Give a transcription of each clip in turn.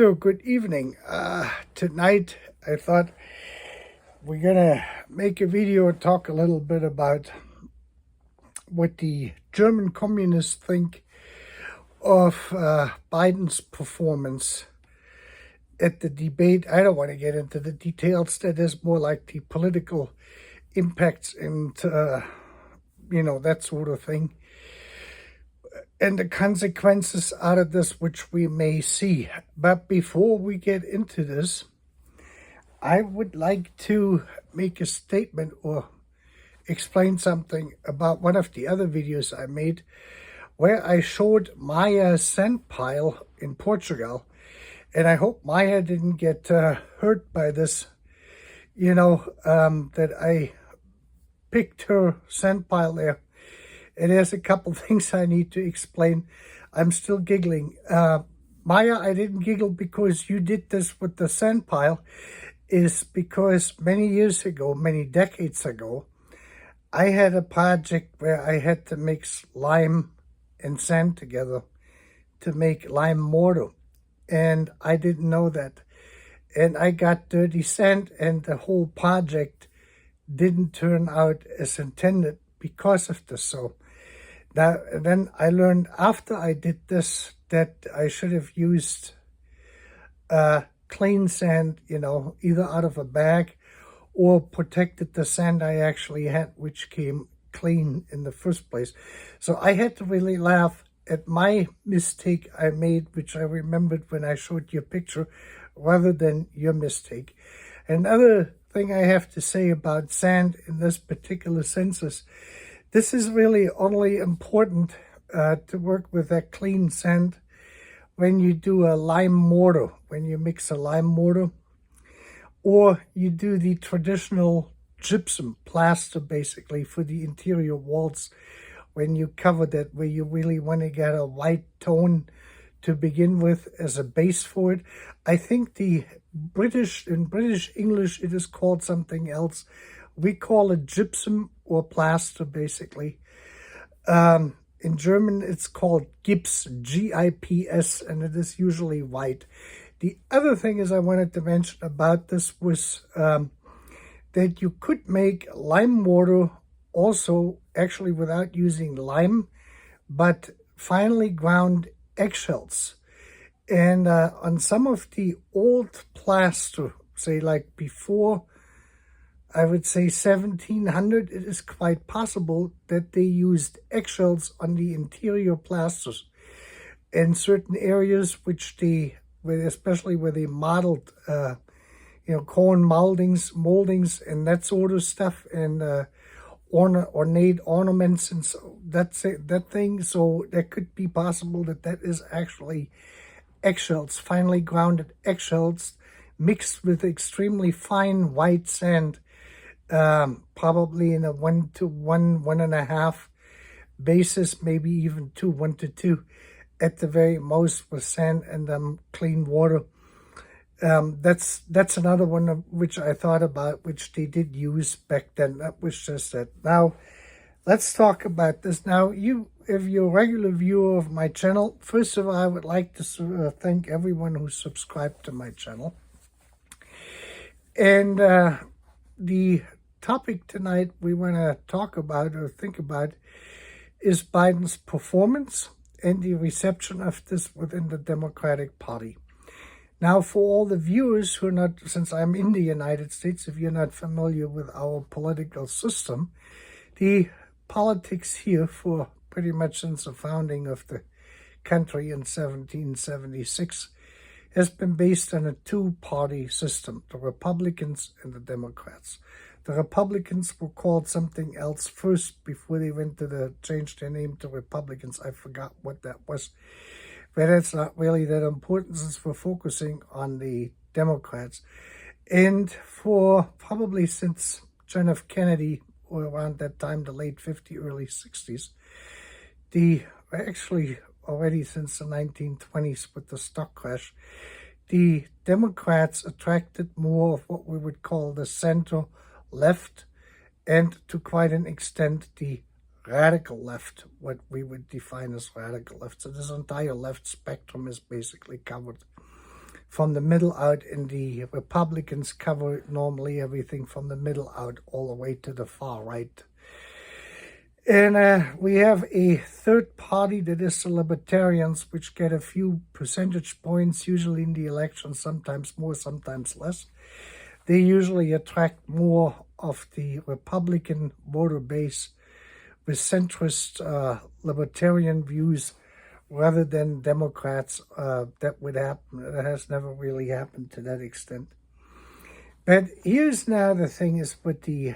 So, good evening. Tonight, I thought we're gonna make a video and talk a little bit about what the German communists think of Biden's performance at the debate. I don't want to get into the details. That is more like the political impacts and, that sort of thing, and the consequences out of this, which we may see. But before we get into this, I would like to make a statement or explain something about one of the other videos I made where I showed Maya's sand pile in Portugal. And I hope Maya didn't get hurt by this, that I picked her sand pile there. And there's a couple things I need to explain. I'm still giggling. Maya, I didn't giggle because you did this with the sand pile. Is because many years ago, many decades ago, I had a project where I had to mix lime and sand together to make lime mortar. And I didn't know that. And I got dirty sand, and the whole project didn't turn out as intended because of this. So then I learned after I did this that I should have used clean sand, either out of a bag or protected the sand I actually had, which came clean in the first place. So I had to really laugh at my mistake I made, which I remembered when I showed you a picture, rather than your mistake. Another thing I have to say about sand in this particular sense is this is really only important to work with that clean sand when you do a lime mortar, when you mix a lime mortar, or you do the traditional gypsum plaster, basically, for the interior walls, when you cover that, where you really want to get a white tone to begin with as a base for it. I think in British English, it is called something else. We call it gypsum or plaster, basically. In German, it's called Gips, G-I-P-S, and it is usually white. The other thing is I wanted to mention about this was that you could make lime mortar also actually without using lime, but finely ground eggshells. And on some of the old plaster, say like before, I would say 1700, it is quite possible that they used eggshells on the interior plasters in certain areas, especially where they modeled, corn moldings and that sort of stuff, and ornate ornaments and that thing. So that could be possible that is actually eggshells, finely grounded eggshells mixed with extremely fine white sand. Probably in a 1 to 1.5 basis, maybe even 1 to 2 at the very most, with sand and clean water. That's another one of which I thought about, which they did use back then. That was just that. Now, let's talk about this. Now, if you're a regular viewer of my channel, first of all, I would like to thank everyone who subscribed to my channel. And the topic tonight we want to talk about or think about is Biden's performance and the reception of this within the Democratic Party. Now, for all the viewers who are not, since I'm in the United States, if you're not familiar with our political system, the politics here for pretty much since the founding of the country in 1776 has been based on a two-party system, the Republicans and the Democrats. The Republicans were called something else first before they went to change their name to Republicans. I forgot what that was. But that's not really that important since we're focusing on the Democrats. And for probably since John F. Kennedy, or around that time, the late 50s, early 60s, actually already since the 1920s with the stock crash, the Democrats attracted more of what we would call the center left, and to quite an extent the radical left, what we would define as radical left. So this entire left spectrum is basically covered. from the middle out, and the Republicans cover normally everything from the middle out all the way to the far right. And we have a third party that is the Libertarians, which get a few percentage points, usually in the election, sometimes more, sometimes less. They usually attract more of the Republican voter base with centrist libertarian views rather than Democrats. That would happen. That has never really happened to that extent. But here's now the thing is with the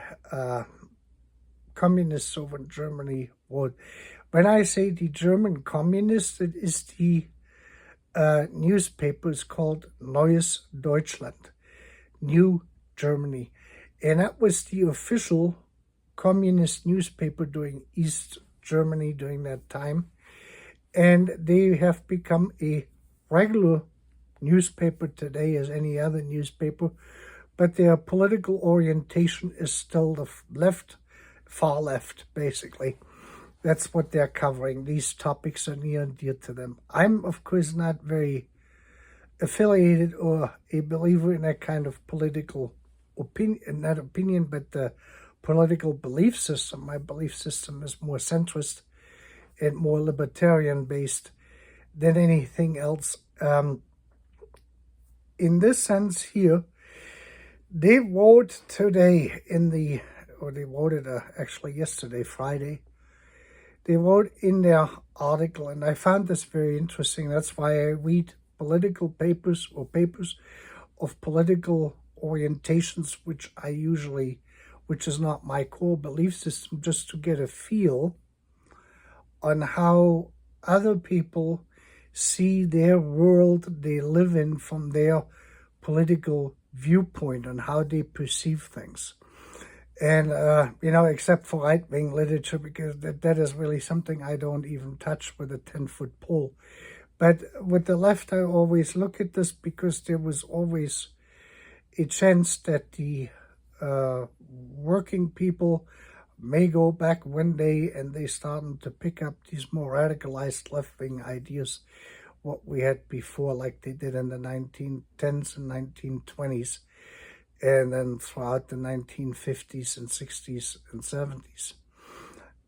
communists over in Germany. When I say the German communists, it is the newspaper is called Neues Deutschland, New Germany. And that was the official communist newspaper during East Germany during that time. And they have become a regular newspaper today as any other newspaper, but their political orientation is still the left, far left, basically. That's what they're covering. These topics are near and dear to them. I'm, of course, not very affiliated or a believer in that kind of political opinion, not opinion, but the political belief system. My belief system is more centrist and more libertarian-based than anything else. In this sense here, they vote today they voted actually yesterday, Friday. They wrote in their article, and I found this very interesting. That's why I read political papers or papers of political orientations, which is not my core belief system, just to get a feel on how other people see their world they live in from their political viewpoint and how they perceive things. And, except for right-wing literature, because that is really something I don't even touch with a 10-foot pole. But with the left, I always look at this because there was always a chance that the working people may go back one day and they started to pick up these more radicalized left-wing ideas, what we had before, like they did in the 1910s and 1920s. And then throughout the 1950s and 60s and 70s.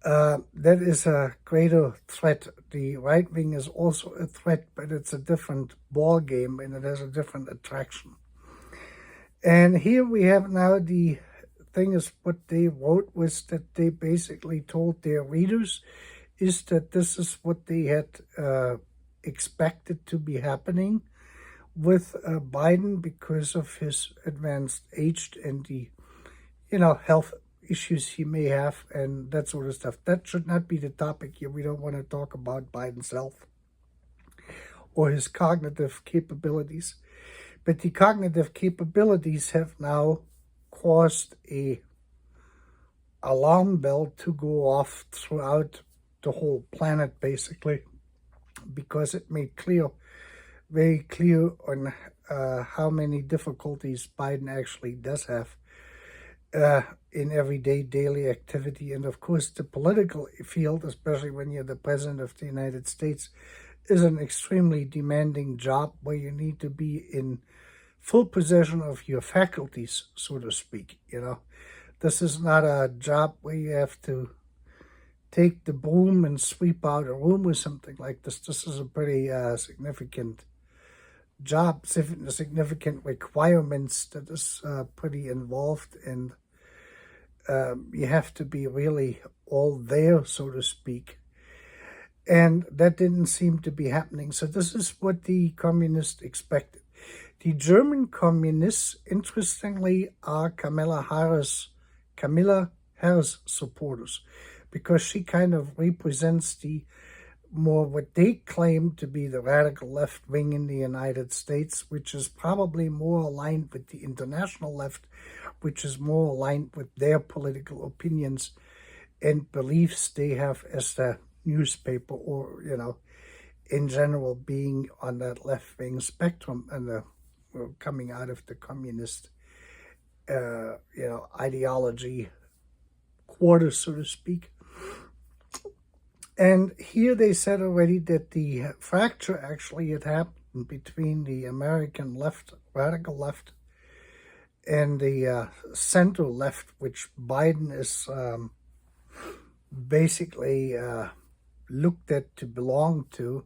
That is a greater threat. The right wing is also a threat, but it's a different ball game and it has a different attraction. And here we have now the thing is what they wrote was that they basically told their readers is that this is what they had expected to be happening with Biden because of his advanced age and the, health issues he may have and that sort of stuff. That should not be the topic here. We don't want to talk about Biden's health or his cognitive capabilities. But the cognitive capabilities have now caused a alarm bell to go off throughout the whole planet, basically, because it made very clear on how many difficulties Biden actually does have in everyday daily activity. And of course, the political field, especially when you're the president of the United States, is an extremely demanding job where you need to be in full possession of your faculties, so to speak. This is not a job where you have to take the broom and sweep out a room or something like this. This is a pretty significant job, significant requirements that is pretty involved, and you have to be really all there, so to speak. And that didn't seem to be happening. So this is what the communists expected. The German communists, interestingly, are Kamala Harris supporters, because she kind of represents the more what they claim to be the radical left wing in the United States, which is probably more aligned with the international left, which is more aligned with their political opinions and beliefs they have as the newspaper, or, in general, being on that left wing spectrum and coming out of the communist, ideology quarter, so to speak. And here they said already that the fracture actually had happened fighting between the American left, radical left, and the center left, which Biden is basically looked at to belong to.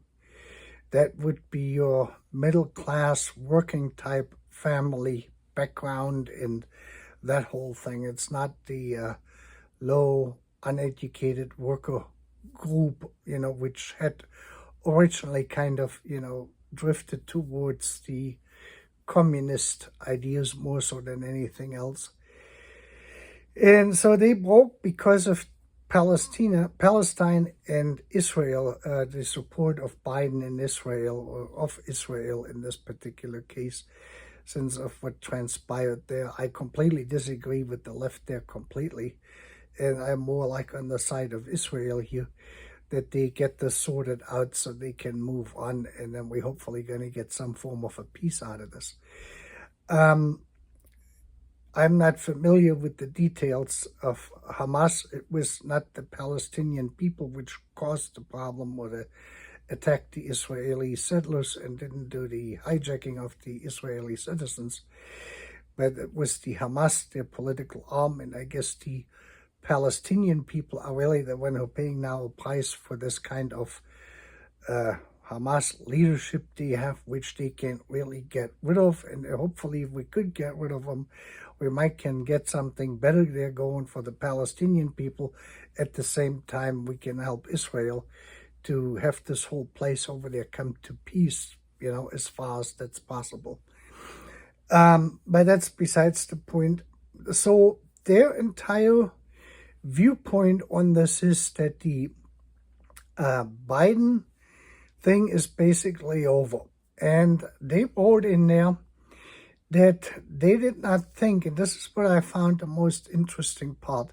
That would be your middle-class, working type family background and that whole thing. It's not the low, uneducated worker group, which had originally kind of, drifted towards the communist ideas more so than anything else. And so they broke because of Palestine and Israel, the support of Biden in Israel, or of Israel in this particular case, since of what transpired there. I completely disagree with the left there completely, and I'm more like on the side of Israel here, that they get this sorted out so they can move on, and then we're hopefully going to get some form of a peace out of this. I'm not familiar with the details of Hamas. It was not the Palestinian people which caused the problem or the attacked the Israeli settlers and didn't do the hijacking of the Israeli citizens. But it was the Hamas, their political arm, and I guess the Palestinian people are really the one who are paying now a price for this kind of Hamas leadership they have, which they can't really get rid of. And hopefully if we could get rid of them, we might can get something better there going for the Palestinian people. At the same time, we can help Israel to have this whole place over there come to peace, as far as that's possible. But that's besides the point. So their entire viewpoint on this is that the Biden thing is basically over. And they wrote in there that they did not think, and this is what I found the most interesting part,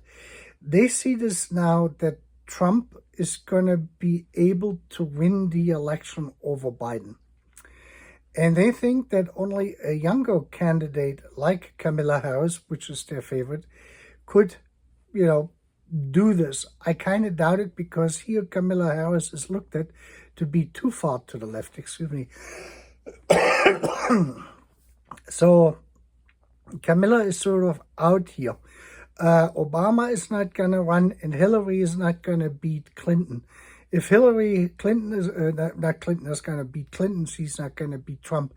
they see this now that Trump is going to be able to win the election over Biden. And they think that only a younger candidate like Kamala Harris, which is their favorite, could, do this. I kind of doubt it, because here Kamala Harris is looked at to be too far to the left, excuse me. So Kamala is sort of out here. Obama is not going to run, and Hillary is not going to beat Clinton. If Hillary Clinton is, not Clinton is going to beat Clinton, she's not going to beat Trump.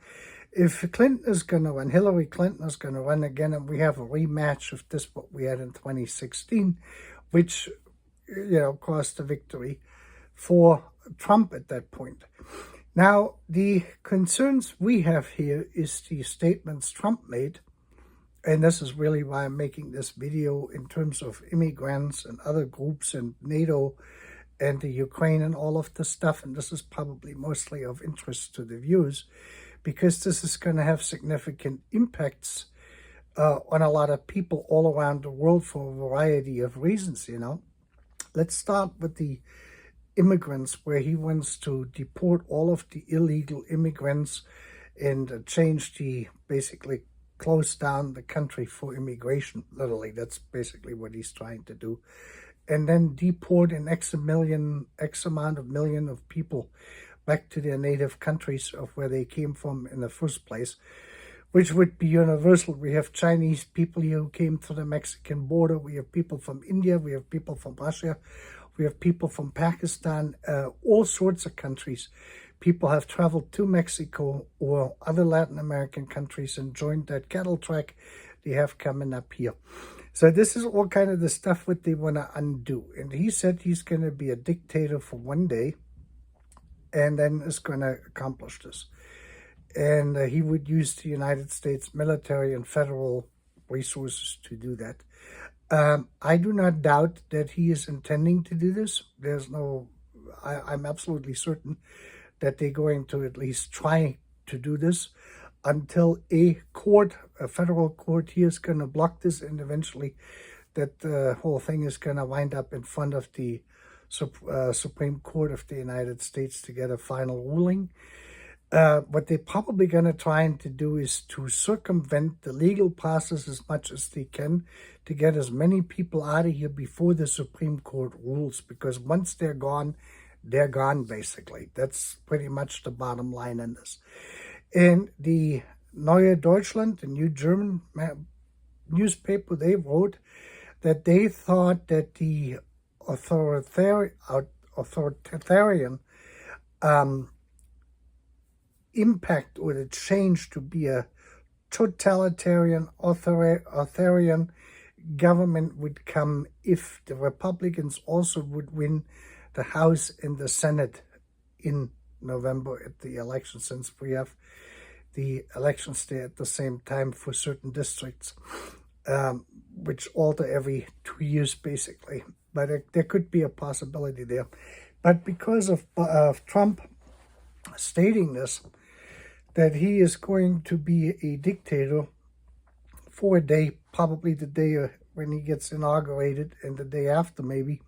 If Clinton is going to run, Hillary Clinton is going to run again, and we have a rematch of this, what we had in 2016, which, caused the victory for Trump at that point. Now, the concerns we have here is the statements Trump made, and this is really why I'm making this video in terms of immigrants and other groups and NATO and the Ukraine and all of this stuff, and this is probably mostly of interest to the viewers, because this is going to have significant impacts on a lot of people all around the world for a variety of reasons, Let's start with the immigrants, where he wants to deport all of the illegal immigrants and basically close down the country for immigration. Literally, that's basically what he's trying to do. And then deport an X amount of million of people back to their native countries of where they came from in the first place, which would be universal. We have Chinese people here who came to the Mexican border. We have people from India. We have people from Russia. We have people from Pakistan, all sorts of countries. People have traveled to Mexico or other Latin American countries and joined that cattle track they have coming up here. So this is all kind of the stuff what they want to undo. And he said he's going to be a dictator for one day and then is going to accomplish this. And he would use the United States military and federal resources to do that. I do not doubt that he is intending to do this. I'm absolutely certain that they're going to at least try to do this until a federal court here is going to block this, and eventually that the whole thing is going to wind up in front of the Supreme Court of the United States to get a final ruling. What they're probably going to try to do is to circumvent the legal process as much as they can to get as many people out of here before the Supreme Court rules, because once they're gone, they're gone, basically. That's pretty much the bottom line in this. And the Neue Deutschland, the New German newspaper, they wrote that they thought that the authoritarian impact or the change to be a totalitarian, authoritarian government would come if the Republicans also would win the House and the Senate in November at the election, since we have the elections there at the same time for certain districts, which alter every 2 years basically. But there could be a possibility there. But because of Trump stating this, that he is going to be a dictator for a day, probably the day when he gets inaugurated and the day after maybe,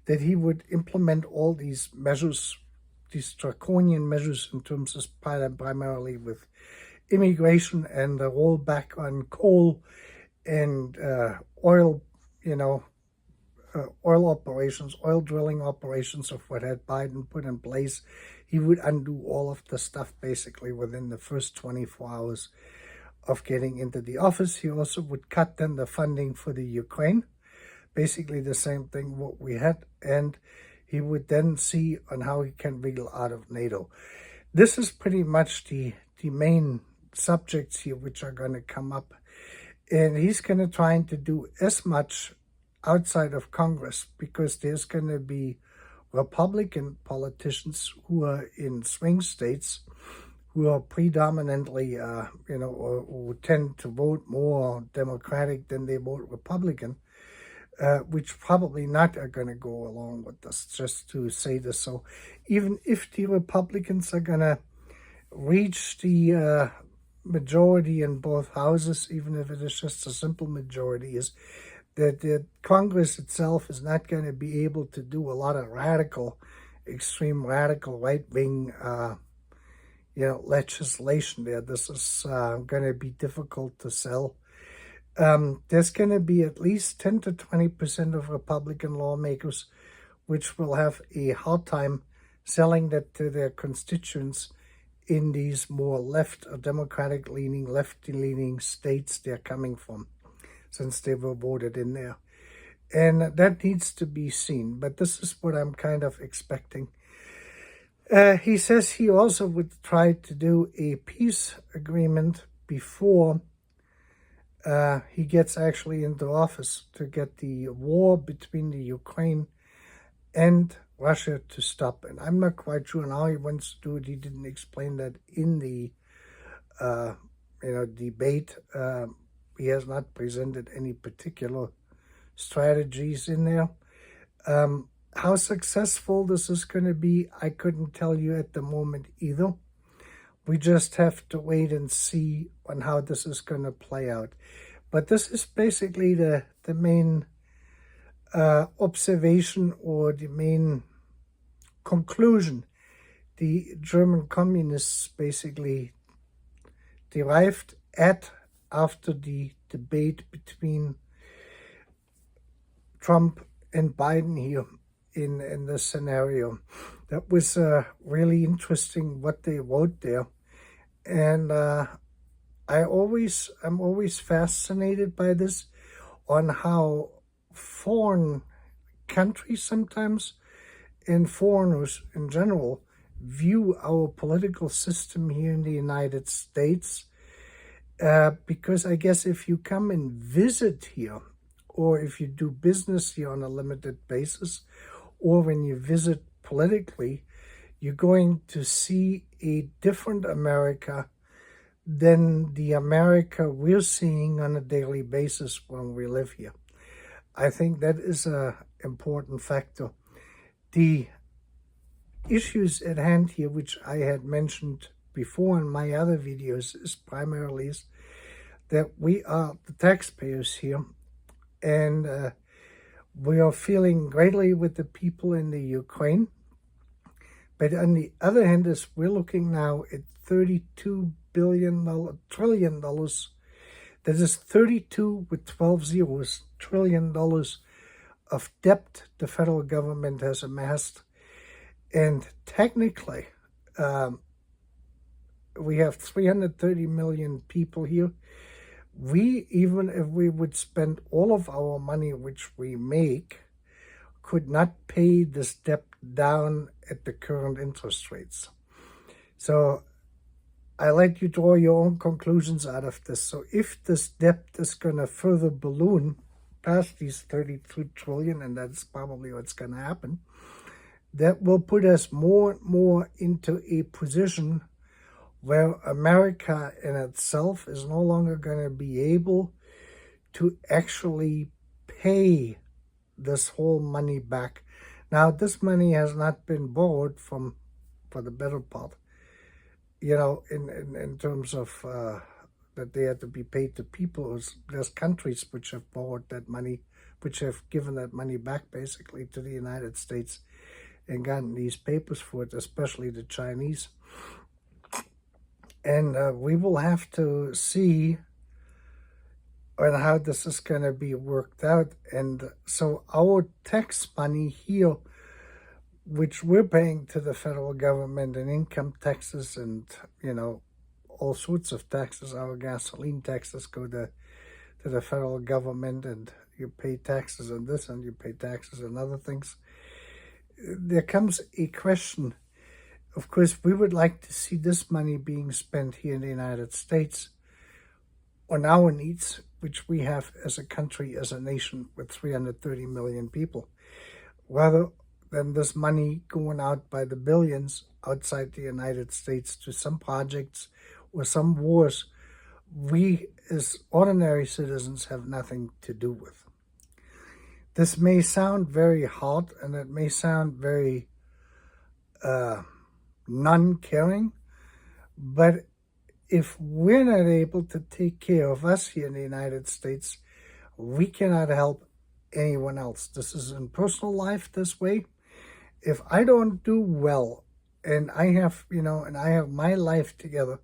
that he would implement all these measures, these draconian measures in terms of primarily with immigration and the rollback on coal and oil, oil operations, oil drilling operations of what had Biden put in place. He would undo all of the stuff basically within the first 24 hours of getting into the office. He also would cut then the funding for the Ukraine, basically the same thing what we had, and he would then see on how he can wriggle out of NATO. This is pretty much the main subjects here which are going to come up, and he's going to try to do as much outside of Congress, because there's going to be Republican politicians who are in swing states who are predominantly, or who tend to vote more Democratic than they vote Republican, which probably not are going to go along with this, just to say this. So even if the Republicans are going to reach the majority in both houses, even if it is just a simple majority, is that the Congress itself is not going to be able to do a lot of extreme radical right-wing, legislation there. This is going to be difficult to sell. There's going to be at least 10 to 20% of Republican lawmakers which will have a hard time selling that to their constituents in these more left or Democratic-leaning, lefty-leaning states they're coming from, since they were voted in there. And that needs to be seen, but this is what I'm kind of expecting. He says he also would try to do a peace agreement before he gets actually into office, to get the war between the Ukraine and Russia to stop. And I'm not quite sure how he wants to do it. He didn't explain that in the debate. He has not presented any particular strategies in there. How successful this is going to be, I couldn't tell you at the moment either. We just have to wait and see on how this is going to play out. But this is basically the main observation, or the main conclusion the German communists basically derived at after the debate between Trump and Biden here in this scenario. That was really interesting what they wrote there. And I'm always fascinated by this, on how foreign countries sometimes, and foreigners in general, view our political system here in the United States. Because I guess if you come and visit here, or if you do business here on a limited basis, or when you visit politically, you're going to see a different America than the America we're seeing on a daily basis when we live here. I think that is an important factor. The issues at hand here, which I had mentioned before in my other videos, is primarily that we are the taxpayers here, and we are feeling greatly with the people in the Ukraine. But on the other hand, is we're looking now at $32 trillion. That is 32 with 12 zeros, $trillion of debt the federal government has amassed And technically, we have 330 million people here. Even if we would spend all of our money which we make, could not pay this debt down at the current interest rates. So I let you draw your own conclusions out of this. So if this debt is going to further balloon past these 32 trillion, and that's probably what's going to happen, that will put us more and more into a position where America in itself is no longer going to be able to actually pay this whole money back. Now, this money has not been borrowed for the better part, in terms of that they had to be paid to people. There's countries which have borrowed that money, which have given that money back basically to the United States and gotten these papers for it, especially the Chinese. And we will have to see on how this is going to be worked out. And so our tax money here, which we're paying to the federal government in income taxes and, all sorts of taxes, our gasoline taxes go to the federal government, and you pay taxes on this and you pay taxes on other things. There comes a question. Of course, we would like to see this money being spent here in the United States on our needs, which we have as a country, as a nation with 330 million people, rather than this money going out by the billions outside the United States to some projects or some wars we as ordinary citizens have nothing to do with. This may sound very hard, and it may sound very non-caring, but if we're not able to take care of us here in the United States, we cannot help anyone else. This is in personal life this way. If I don't do well and I have, and I have my life together,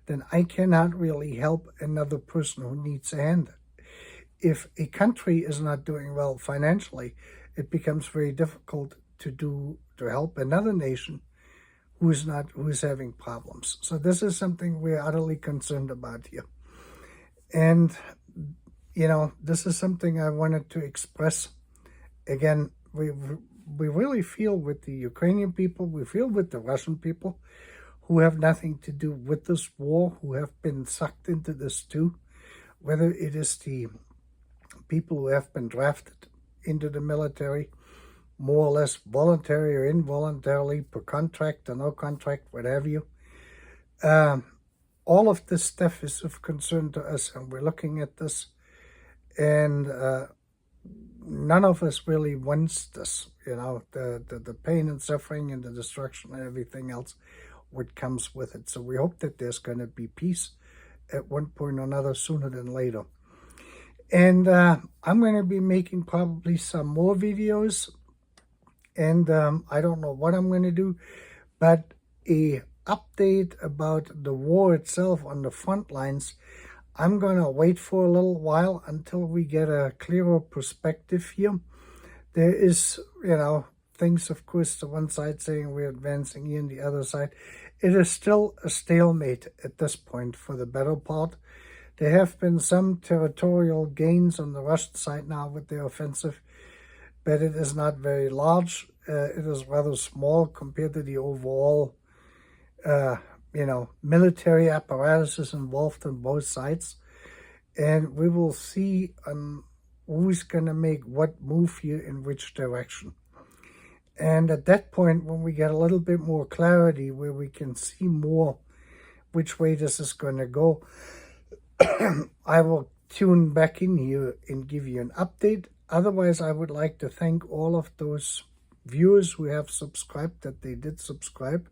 then I cannot really help another person who needs a hand. If a country is not doing well financially, it becomes very difficult to help another nation who's having problems. So this is something we're utterly concerned about here. And, this is something I wanted to express. Again, we really feel with the Ukrainian people, we feel with the Russian people who have nothing to do with this war, who have been sucked into this too, whether it is the people who have been drafted into the military, more or less voluntary or involuntarily, per contract or no contract, what have you. All of this stuff is of concern to us, and we're looking at this, and none of us really wants this, the pain and suffering and the destruction and everything else what comes with it. So we hope that there's going to be peace at one point or another, sooner than later. And I'm going to be making probably some more videos, and I don't know what I'm going to do, but a update about the war itself on the front lines, I'm going to wait for a little while until we get a clearer perspective here. There is, things, of course, the one side saying we're advancing here, and the other side. It is still a stalemate at this point for the better part. There have been some territorial gains on the Russian side now with their offensive, but it is not very large. It is rather small compared to the overall, military apparatuses involved on both sides. And we will see who's going to make what move here in which direction. And at that point, when we get a little bit more clarity, where we can see more which way this is going to go, I will tune back in here and give you an update. Otherwise, I would like to thank all of those viewers who have subscribed, that they did subscribe.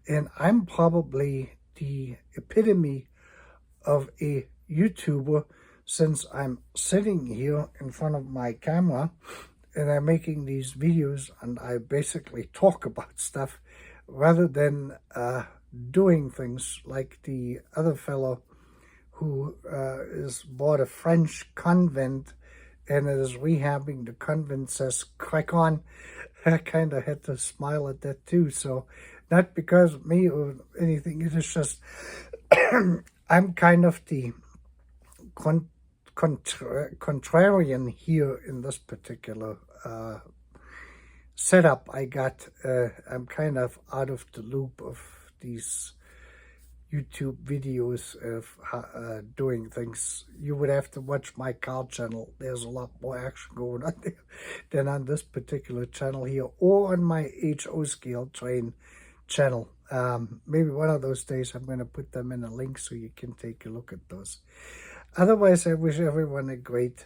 And I'm probably the epitome of a YouTuber, since I'm sitting here in front of my camera and I'm making these videos, and I basically talk about stuff rather than doing things like the other fellow who is bought a French convent and is rehabbing the convent, says, crack on. I kind of had to smile at that too. So not because of me or anything, it is just I'm kind of the contrarian here in this particular setup I got. I'm kind of out of the loop of these YouTube videos of doing things. You would have to watch my car channel. There's a lot more action going on there than on this particular channel here, or on my HO scale train channel. Maybe one of those days I'm going to put them in a link so you can take a look at those. Otherwise, I wish everyone a great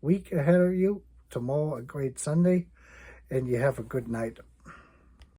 week ahead of you. Tomorrow, a great Sunday, and you have a good night.